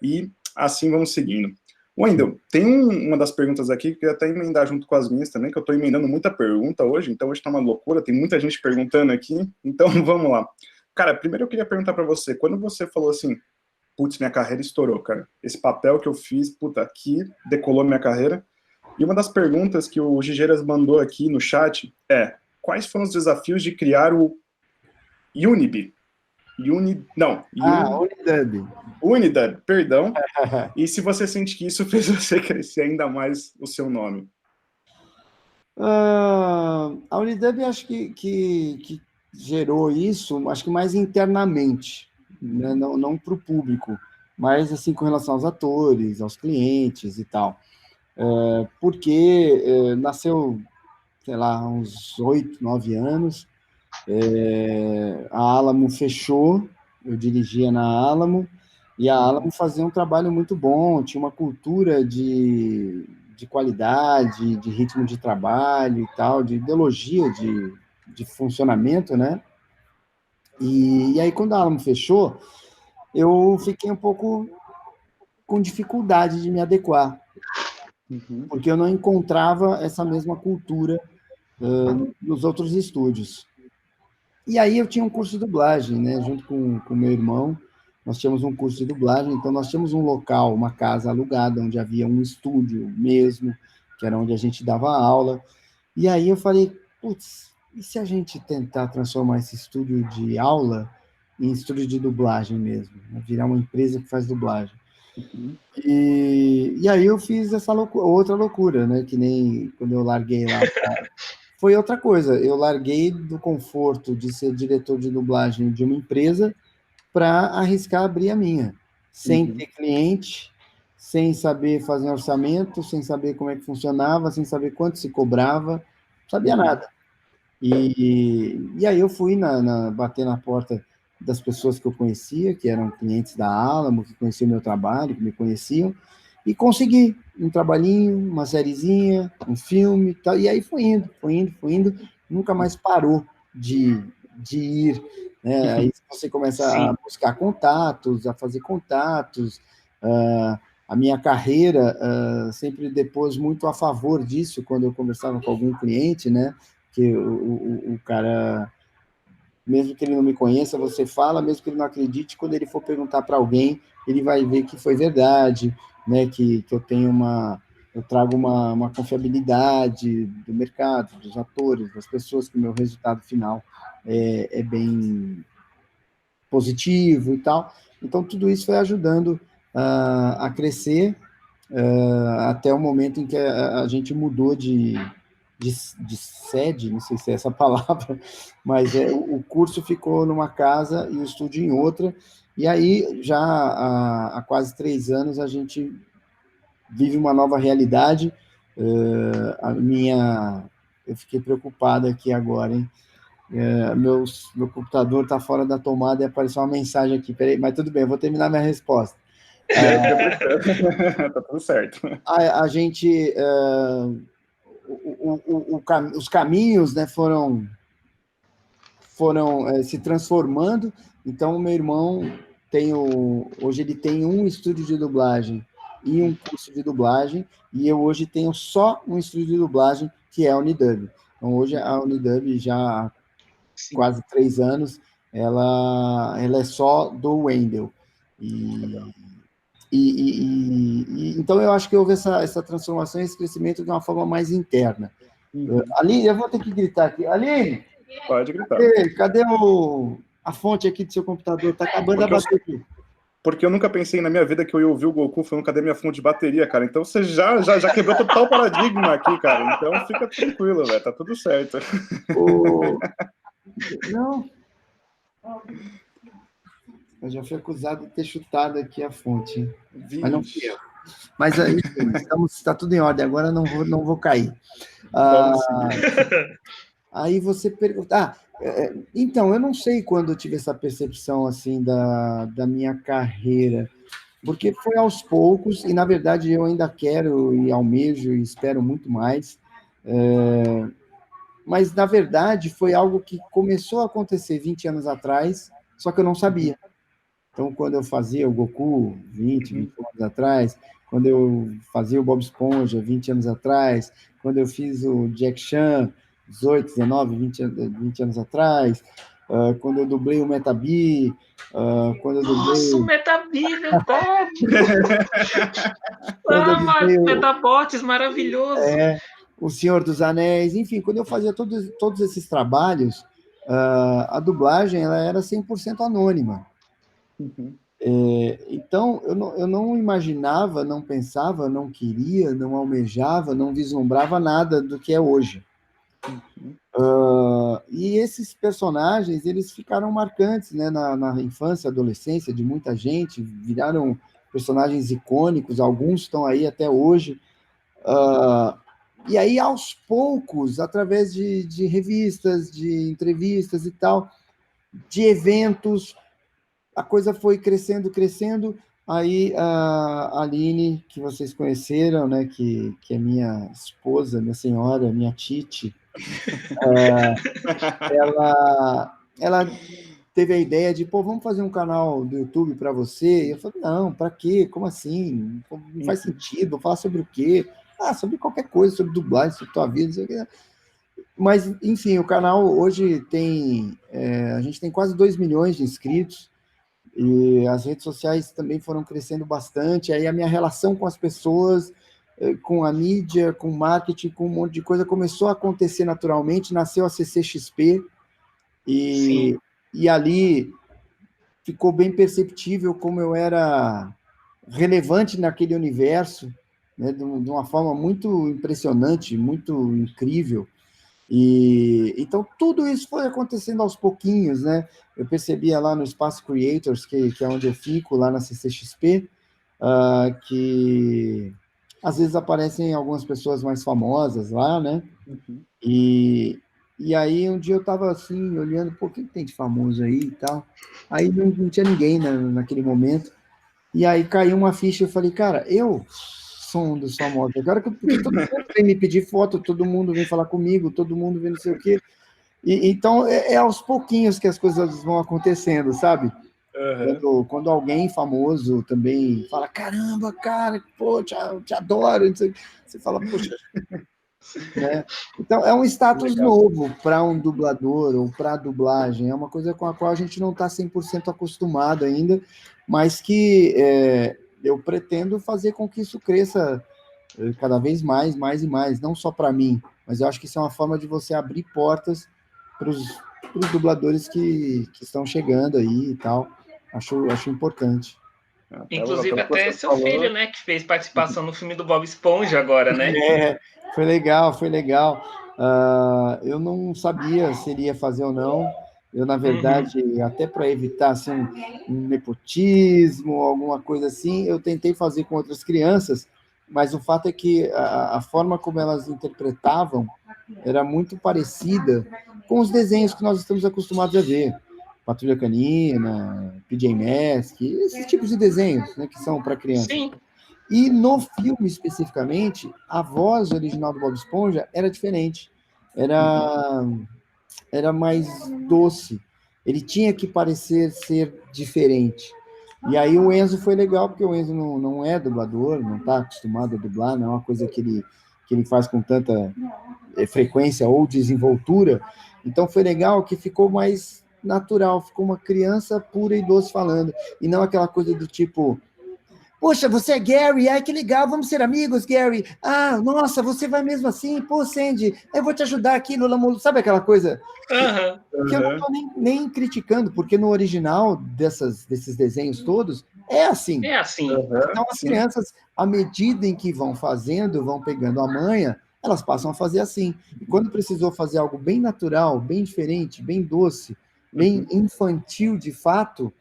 E assim vamos seguindo. Wendel, tem uma das perguntas aqui que eu ia até emendar junto com as minhas também, que eu estou emendando muita pergunta hoje, então hoje está uma loucura, tem muita gente perguntando aqui, então vamos lá. Cara, primeiro eu queria perguntar para você, quando você falou assim, putz, minha carreira estourou, cara, esse papel que eu fiz, puta, aqui decolou minha carreira, e uma das perguntas que o Gigeiras mandou aqui no chat quais foram os desafios de criar o Unidub. Unidub, perdão. E se você sente que isso fez você crescer ainda mais o seu nome? A Unidub acho que gerou isso, acho que mais internamente, né? Não para o público, mas assim com relação aos atores, aos clientes e tal. Porque nasceu, sei lá, uns 8, 9 anos, a Alamo fechou, eu dirigia na Alamo, e a Alamo fazia um trabalho muito bom, tinha uma cultura de qualidade, de ritmo de trabalho e tal, de ideologia de funcionamento, né? E aí, quando a Alamo fechou, eu fiquei um pouco com dificuldade de me adequar, porque eu não encontrava essa mesma cultura nos outros estúdios. E aí eu tinha um curso de dublagem, né? Junto com o meu irmão, nós tínhamos um curso de dublagem, então nós tínhamos um local, uma casa alugada, onde havia um estúdio mesmo, que era onde a gente dava aula. E aí eu falei, putz, e se a gente tentar transformar esse estúdio de aula em estúdio de dublagem mesmo? Né? Virar uma empresa que faz dublagem. E aí eu fiz essa outra loucura, né? Que nem quando eu larguei lá. Foi outra coisa, eu larguei do conforto de ser diretor de dublagem de uma empresa para arriscar abrir a minha, sem ter cliente, sem saber fazer orçamento, sem saber como é que funcionava, sem saber quanto se cobrava, não sabia nada. E aí eu fui bater na porta das pessoas que eu conhecia, que eram clientes da Alamo, que conheciam meu trabalho, que me conheciam, e consegui um trabalhinho, uma sériezinha, um filme, tal, e aí foi indo, nunca mais parou de ir, né? Aí você começa a buscar contatos, a fazer contatos, a minha carreira sempre depois muito a favor disso, quando eu conversava com algum cliente, né? Que o cara mesmo que ele não me conheça, você fala, mesmo que ele não acredite, quando ele for perguntar para alguém, ele vai ver que foi verdade, né, que eu tenho eu trago uma confiabilidade do mercado, dos atores, das pessoas, que o meu resultado final é bem positivo e tal. Então, tudo isso foi ajudando a crescer até o momento em que a gente mudou de sede, não sei se é essa palavra, mas o curso ficou numa casa e o estúdio em outra, e aí já há quase 3 anos a gente vive uma nova realidade. Eu fiquei preocupado aqui agora, hein? Meu computador está fora da tomada e apareceu uma mensagem aqui. Peraí, mas tudo bem, eu vou terminar minha resposta. Tá tudo certo. A gente, os caminhos, né, foram se transformando. Então, o meu irmão hoje ele tem um estúdio de dublagem e um curso de dublagem, e eu hoje tenho só um estúdio de dublagem, que é a Unidub. Então, hoje a Unidub, já há quase 3 anos, ela é só do Wendel. Então, eu acho que houve essa transformação, esse crescimento de uma forma mais interna. Aline, eu vou ter que gritar aqui. Aline! Pode gritar. Cadê a fonte aqui do seu computador? Está acabando a bateria. Porque eu nunca pensei na minha vida que eu ia ouvir o Goku falando, cadê minha fonte de bateria, cara? Então você já quebrou total o paradigma aqui, cara. Então fica tranquilo, velho. Tá tudo certo. Não. Eu já fui acusado de ter chutado aqui a fonte. Mas não fui eu. Mas, enfim, está tudo em ordem. Agora não vou cair. Aí você pergunta... então, eu não sei quando eu tive essa percepção assim da minha carreira, porque foi aos poucos, e na verdade eu ainda quero e almejo e espero muito mais, mas na verdade foi algo que começou a acontecer 20 anos atrás, só que eu não sabia. Então, quando eu fazia o Goku 20 anos atrás, quando eu fazia o Bob Esponja 20 anos atrás, quando eu fiz o Jack Chan 18, 19, 20 anos atrás, quando eu dublei o Metabee, quando eu dublei... Nossa, o Metabee, verdade! Metabots, maravilhoso! O Senhor dos Anéis, enfim, quando eu fazia todos esses trabalhos, a dublagem ela era 100% anônima. Então, eu não imaginava, não pensava, não queria, não almejava, não vislumbrava nada do que é hoje. E esses personagens, eles ficaram marcantes, né, na infância, adolescência de muita gente, viraram personagens icônicos, alguns estão aí até hoje. E aí, aos poucos, através de revistas, de entrevistas e tal, de eventos, a coisa foi crescendo. Aí a Aline, que vocês conheceram, né, que é minha esposa, minha senhora, minha tite, ela teve a ideia de, vamos fazer um canal do YouTube para você? E eu falei, não, para quê? Como assim? Não faz sentido, vou falar sobre o quê? Sobre qualquer coisa, sobre dublagem, sobre tua vida, não sei o quê. Mas, enfim, o canal hoje a gente tem quase 2 milhões de inscritos, e as redes sociais também foram crescendo bastante, aí a minha relação com as pessoas, com a mídia, com o marketing, com um monte de coisa, começou a acontecer naturalmente, nasceu a CCXP, e ali ficou bem perceptível como eu era relevante naquele universo, né, de uma forma muito impressionante, muito incrível. Então, tudo isso foi acontecendo aos pouquinhos, né? Eu percebia lá no Espaço Creators, que é onde eu fico, lá na CCXP, que às vezes aparecem algumas pessoas mais famosas lá, né? E aí, um dia eu estava assim, olhando, o que tem de famoso aí e tal? Aí não tinha ninguém naquele momento. E aí caiu uma ficha, eu falei, cara, eu sou um dos famosos. Agora, porque todo mundo vem me pedir foto, todo mundo vem falar comigo, todo mundo vem não sei o quê. Então, é aos pouquinhos que as coisas vão acontecendo, sabe? Quando alguém famoso também fala, caramba, cara, pô, te adoro, não sei, você fala, poxa, né? Então, é um status novo para um dublador ou para a dublagem. É uma coisa com a qual a gente não está 100% acostumado ainda, mas que eu pretendo fazer com que isso cresça cada vez mais e mais, não só para mim, mas eu acho que isso é uma forma de você abrir portas para os dubladores que estão chegando aí e tal. Acho importante. Inclusive até seu filho, né, que fez participação no filme do Bob Esponja agora, né? Foi legal. Eu não sabia se ele ia fazer ou não. Eu, na verdade, até para evitar assim, um nepotismo, alguma coisa assim, eu tentei fazer com outras crianças, mas o fato é que a forma como elas interpretavam era muito parecida com os desenhos que nós estamos acostumados a ver. Patrulha Canina, PJ Masks, esses tipos de desenhos, né, que são para crianças. Sim. E no filme, especificamente, a voz original do Bob Esponja era diferente. Era mais doce. Ele tinha que parecer ser diferente. E aí o Enzo foi legal, porque o Enzo não é dublador, não está acostumado a dublar, não é uma coisa que ele faz com tanta frequência ou desenvoltura. Então foi legal que ficou mais natural, ficou uma criança pura e doce falando, e não aquela coisa do tipo: poxa, você é Gary? Ai, que legal, vamos ser amigos, Gary. Ah, nossa, você vai mesmo assim? Pô, Sandy, eu vou te ajudar aqui, Lula Molo. Sabe aquela coisa? Que eu não estou nem criticando, porque no original desses desenhos todos, é assim. É assim. Então, as crianças, à medida em que vão fazendo, vão pegando a manha, elas passam a fazer assim. E quando precisou fazer algo bem natural, bem diferente, bem doce, bem infantil de fato,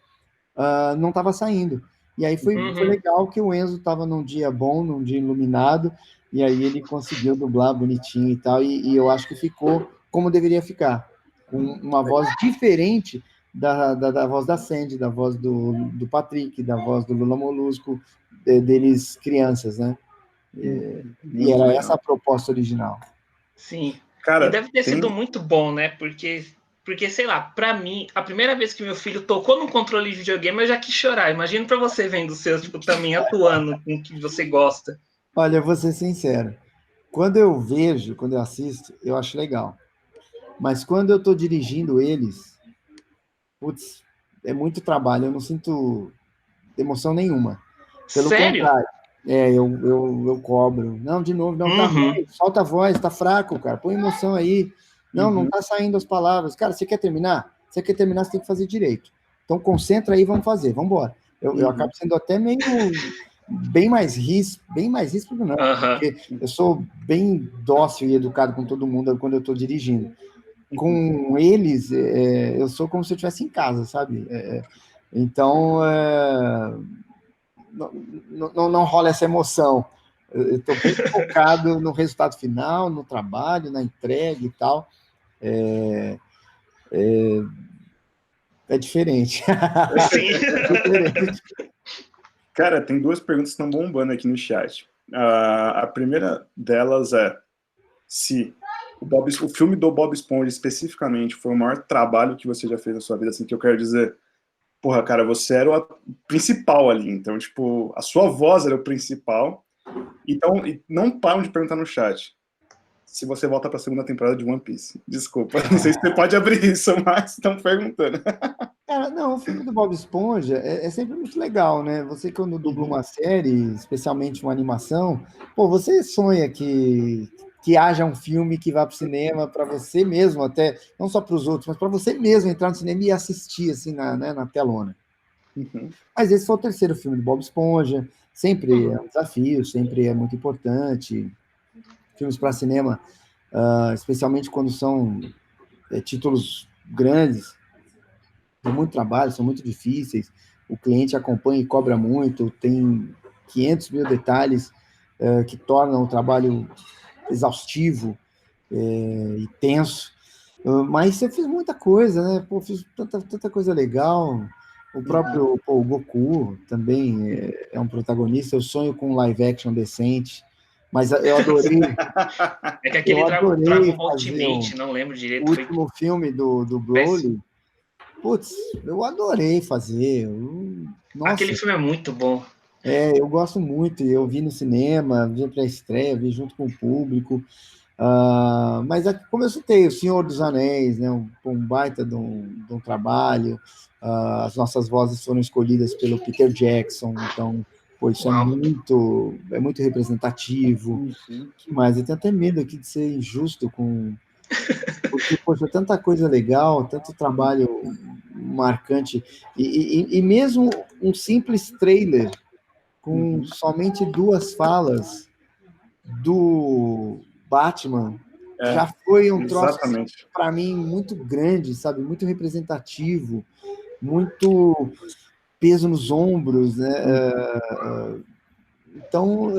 não estava saindo. E aí foi legal que o Enzo estava num dia bom, num dia iluminado, e aí ele conseguiu dublar bonitinho e tal, e eu acho que ficou como deveria ficar, com uma voz diferente da voz da Sandy, da voz do Patrick, da voz do Lula Molusco, deles crianças, né? E era essa a proposta original. Sim. Cara, e deve ter sido muito bom, né? Porque, sei lá, pra mim, a primeira vez que meu filho tocou num controle de videogame, eu já quis chorar. Imagina pra você vendo os seus, tipo, também atuando com o que você gosta. Olha, eu vou ser sincero. Quando eu assisto, eu acho legal. Mas quando eu tô dirigindo eles, putz, é muito trabalho. Eu não sinto emoção nenhuma. Pelo contrário. Eu cobro. Não, de novo, não, tá ruim, solta a voz, tá fraco, cara. Põe emoção aí. Não tá saindo as palavras. Cara, você quer terminar? Você quer terminar, você tem que fazer direito. Então, concentra aí, vamos fazer, vamos embora. Eu acabo sendo até meio... bem mais ríspido, não. Porque eu sou bem dócil e educado com todo mundo quando eu estou dirigindo. Com eles, eu sou como se eu estivesse em casa, sabe? Então, não rola essa emoção. Eu estou bem focado no resultado final, no trabalho, na entrega e tal. É diferente. Sim. É diferente. Cara, tem duas perguntas que estão bombando aqui no chat. A primeira delas é se o filme do Bob Esponja especificamente foi o maior trabalho que você já fez na sua vida, assim, que eu quero dizer, porra, cara, você era o principal ali, então, tipo, a sua voz era o principal, então, não param de perguntar no chat se você volta para a segunda temporada de One Piece. Desculpa, não sei se você pode abrir isso, mas estão perguntando. Cara, não, o filme do Bob Esponja é sempre muito legal, né? Você, quando dubla uma série, especialmente uma animação, pô, você sonha que haja um filme que vá para o cinema para você mesmo, até, não só para os outros, mas para você mesmo entrar no cinema e assistir, assim, na telona. Mas esse foi o terceiro filme do Bob Esponja, sempre é um desafio, sempre é muito importante. Filmes para cinema, especialmente quando são títulos grandes, tem muito trabalho, são muito difíceis, o cliente acompanha e cobra muito, tem 500 mil detalhes que tornam o trabalho exaustivo e tenso, mas eu fiz muita coisa, né? Pô, fiz tanta coisa legal, o próprio o Goku também é um protagonista, eu sonho com um live action decente, mas eu adorei... É que aquele Dragon Ball Ultimate, não lembro direito. O último filme do Broly, putz, eu adorei fazer. Nossa, aquele filme é muito bom. Eu gosto muito. Eu vi no cinema, vi a pré-estreia, vi junto com o público. Mas como eu citei, O Senhor dos Anéis, né, um baita de um trabalho, as nossas vozes foram escolhidas pelo Peter Jackson, então, pô, isso Uau. é muito representativo. Que mais? Eu tenho até medo aqui de ser injusto porque, poxa, tanta coisa legal, tanto trabalho marcante, e mesmo um simples trailer com somente 2 falas do Batman já foi um troço, exatamente. para mim, muito grande, sabe? Muito representativo, muito peso nos ombros, né? Então,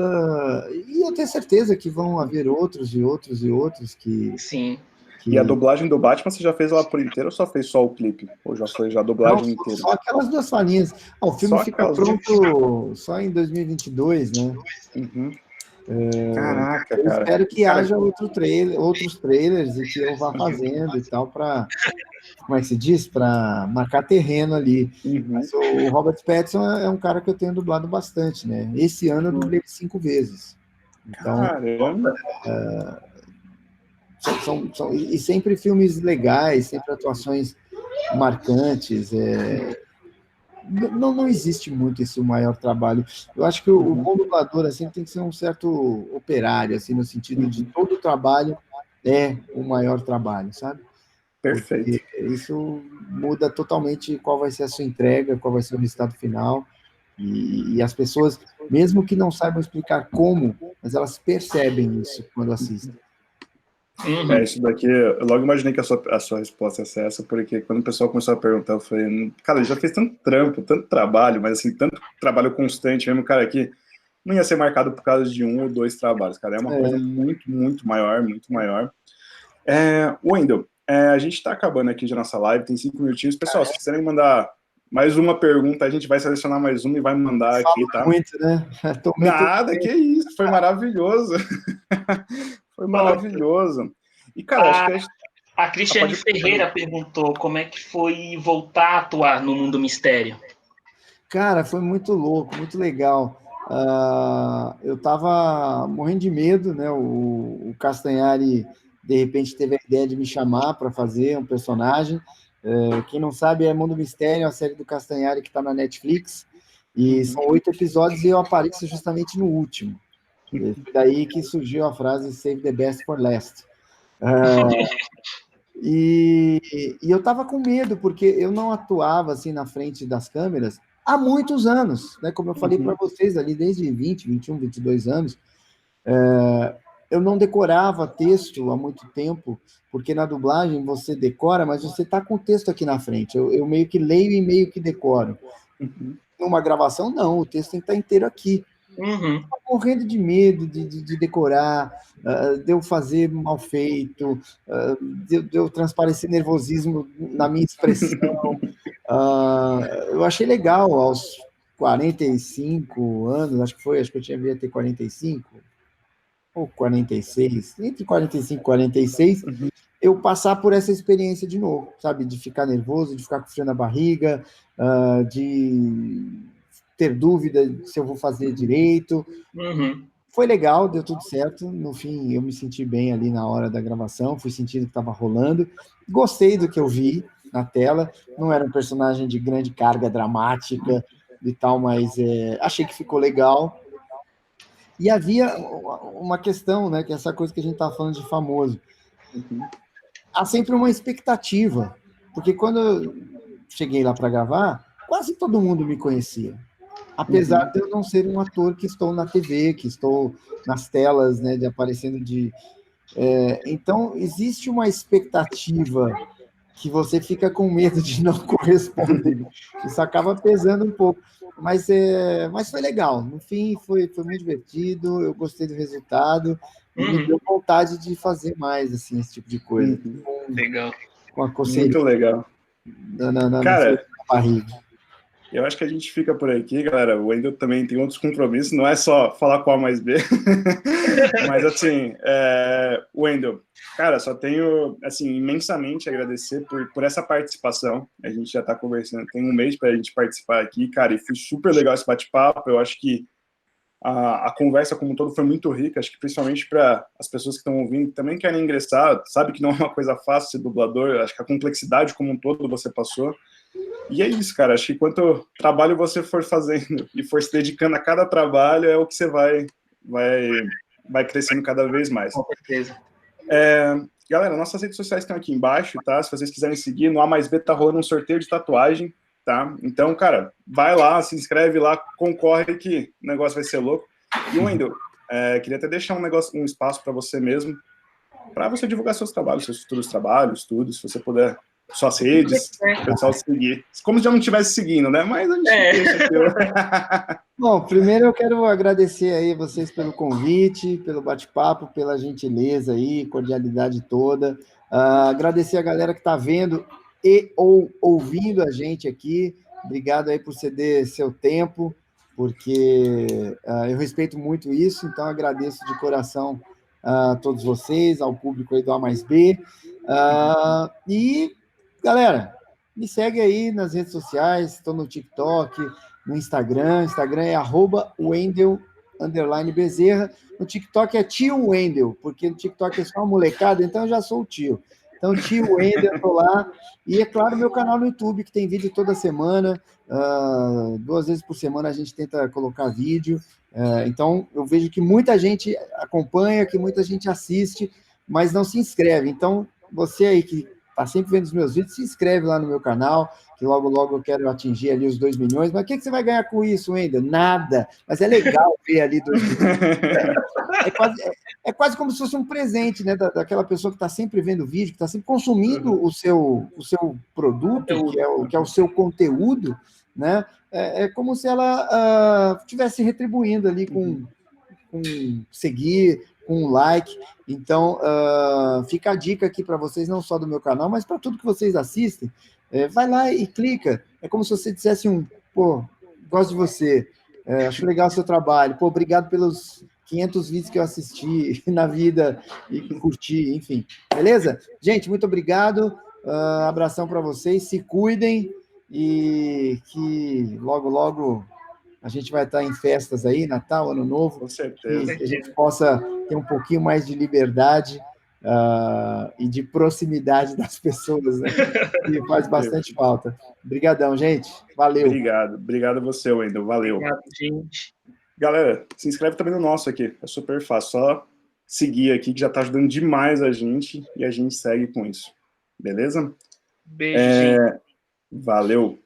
e eu tenho certeza que vão haver outros e outros e outros Sim. E a dublagem do Batman, você já fez ela por inteiro ou só fez só o clipe? Ou já foi já a dublagem inteira? Só aquelas 2 falinhas. O filme Só fica aquelas pronto só em 2022, né? Caraca, Eu cara. espero que Cara, haja outros trailers e que eu vá fazendo e tal para, como é que se diz? Para marcar terreno ali. Mas o Robert Pattinson é um cara que eu tenho dublado bastante, né? Esse ano eu dublei 5 vezes. Então, caramba. e sempre filmes legais, sempre atuações marcantes. Não existe muito esse o maior trabalho. Eu acho que o bom dublador assim, tem que ser um certo operário, assim, no sentido de todo trabalho é o maior trabalho, sabe? Perfeito. Porque isso muda totalmente qual vai ser a sua entrega, qual vai ser o resultado final. E as pessoas, mesmo que não saibam explicar como, mas elas percebem isso quando assistem. Isso daqui, eu logo imaginei que a sua resposta ia ser essa, porque quando o pessoal começou a perguntar, eu falei, cara, ele já fez tanto trampo, tanto trabalho, mas assim, tanto trabalho constante mesmo, cara, que não ia ser marcado por causa de 1 ou 2 trabalhos, cara, é uma coisa muito, muito maior, muito maior. Wendel, a gente tá acabando aqui de nossa live, tem 5 minutinhos. Pessoal, se quiserem mandar mais uma pergunta, a gente vai selecionar mais uma e vai mandar aqui, tá? Muito, né? Nada, que isso, foi maravilhoso. Foi maravilhoso. E, cara, acho que a Cristiane Ferreira perguntou como é que foi voltar a atuar no Mundo Mistério. Cara, foi muito louco, muito legal. Eu estava morrendo de medo, né? O Castanhari, de repente, teve a ideia de me chamar para fazer um personagem. Quem não sabe, é Mundo Mistério, a série do Castanhari que está na Netflix. E são 8 episódios e eu apareço justamente no último. Foi daí que surgiu a frase Save the Best for Last. E eu estava com medo, porque eu não atuava assim na frente das câmeras há muitos anos, né? Como eu falei para vocês ali, desde 20, 21, 22 anos, eu não decorava texto há muito tempo, porque na dublagem você decora, mas você está com o texto aqui na frente. Eu meio que leio e meio que decoro. Numa gravação, não, o texto tem que estar inteiro aqui. Morrendo de medo de decorar, de eu fazer mal feito, de eu transparecer nervosismo na minha expressão. Eu achei legal, aos 45 anos, acho que eu devia ter 45 ou 46, entre 45 e 46, eu passar por essa experiência de novo, sabe? De ficar nervoso, de ficar com frio na barriga, de ter dúvida se eu vou fazer direito. Foi legal, deu tudo certo. No fim, eu me senti bem ali na hora da gravação, fui sentindo que estava rolando. Gostei do que eu vi na tela. Não era um personagem de grande carga dramática e tal, mas achei que ficou legal. E havia uma questão, né, que é essa coisa que a gente está falando de famoso. Há sempre uma expectativa, porque quando eu cheguei lá para gravar, quase todo mundo me conhecia. Apesar de eu não ser um ator que estou na TV, que estou nas telas, né, de aparecendo de... Então, existe uma expectativa que você fica com medo de não corresponder. Isso acaba pesando um pouco. Mas foi legal. No fim, foi muito divertido, eu gostei do resultado e me deu vontade de fazer mais assim, esse tipo de coisa. Legal. Com a coceirinha. Muito legal. Na barriga. Eu acho que a gente fica por aqui, galera. O Wendel também tem outros compromissos, não é só falar com A mais B. Mas, assim, Wendel, cara, só tenho, assim, imensamente agradecer por essa participação. A gente já está conversando, tem um mês para a gente participar aqui, cara, e foi super legal esse bate-papo. Eu acho que A conversa como um todo foi muito rica, acho que principalmente para as pessoas que estão ouvindo, que também querem ingressar, sabe que não é uma coisa fácil ser dublador, acho que a complexidade como um todo você passou. E é isso, cara, acho que quanto trabalho você for fazendo e for se dedicando a cada trabalho, é o que você vai crescendo cada vez mais. Com certeza. Galera, nossas redes sociais estão aqui embaixo, tá? Se vocês quiserem seguir, no A+B tá rolando um sorteio de tatuagem, tá? Então, cara, vai lá, se inscreve lá, concorre que o negócio vai ser louco. E, Wendel, queria até deixar um espaço para você mesmo, para você divulgar seus trabalhos, seus futuros trabalhos, tudo, se você puder, suas redes, o pessoal seguir. Como se já não estivesse seguindo, né? Mas a gente deixa aqui. Bom, primeiro eu quero agradecer aí vocês pelo convite, pelo bate-papo, pela gentileza aí, cordialidade toda. Agradecer a galera que está vendo e ou ouvindo a gente aqui. Obrigado aí por ceder seu tempo, porque eu respeito muito isso, então agradeço de coração a todos vocês, ao público aí do A+B. E, galera, me segue aí nas redes sociais, estou no TikTok, no Instagram é @Wendel_Bezerra. No TikTok é tio Wendel, porque no TikTok é só uma molecada, então eu já sou o tio. Então, tio Wendel, estou lá. E, é claro, meu canal no YouTube, que tem vídeo toda semana. 2 vezes por semana a gente tenta colocar vídeo. Então, eu vejo que muita gente acompanha, que muita gente assiste, mas não se inscreve. Então, você aí que está sempre vendo os meus vídeos, se inscreve lá no meu canal, que logo, logo eu quero atingir ali os 2 milhões. Mas o que você vai ganhar com isso, Wendel? Nada. Mas é legal ver ali 2 milhões. É quase como se fosse um presente, né? Daquela pessoa que está sempre vendo vídeo, que está sempre consumindo o seu produto, que é o seu conteúdo, né? É como se ela estivesse retribuindo ali com seguir, com um like. Então, fica a dica aqui para vocês, não só do meu canal, mas para tudo que vocês assistem. Vai lá e clica. É como se você dissesse pô, gosto de você, acho legal o seu trabalho, pô, obrigado pelos 500 vídeos que eu assisti na vida e curti, enfim. Beleza? Gente, muito obrigado. Abração para vocês, se cuidem e que logo, logo a gente vai estar em festas aí, Natal, Ano Novo. Com certeza. Que a gente possa ter um pouquinho mais de liberdade e de proximidade das pessoas, né? Que faz bastante falta. Obrigadão, gente. Valeu. Obrigado a você, Wendel. Valeu. Obrigado, gente. Galera, se inscreve também no nosso aqui. É super fácil. Só seguir aqui, que já está ajudando demais a gente, e a gente segue com isso. Beleza? Beijo, gente. Valeu.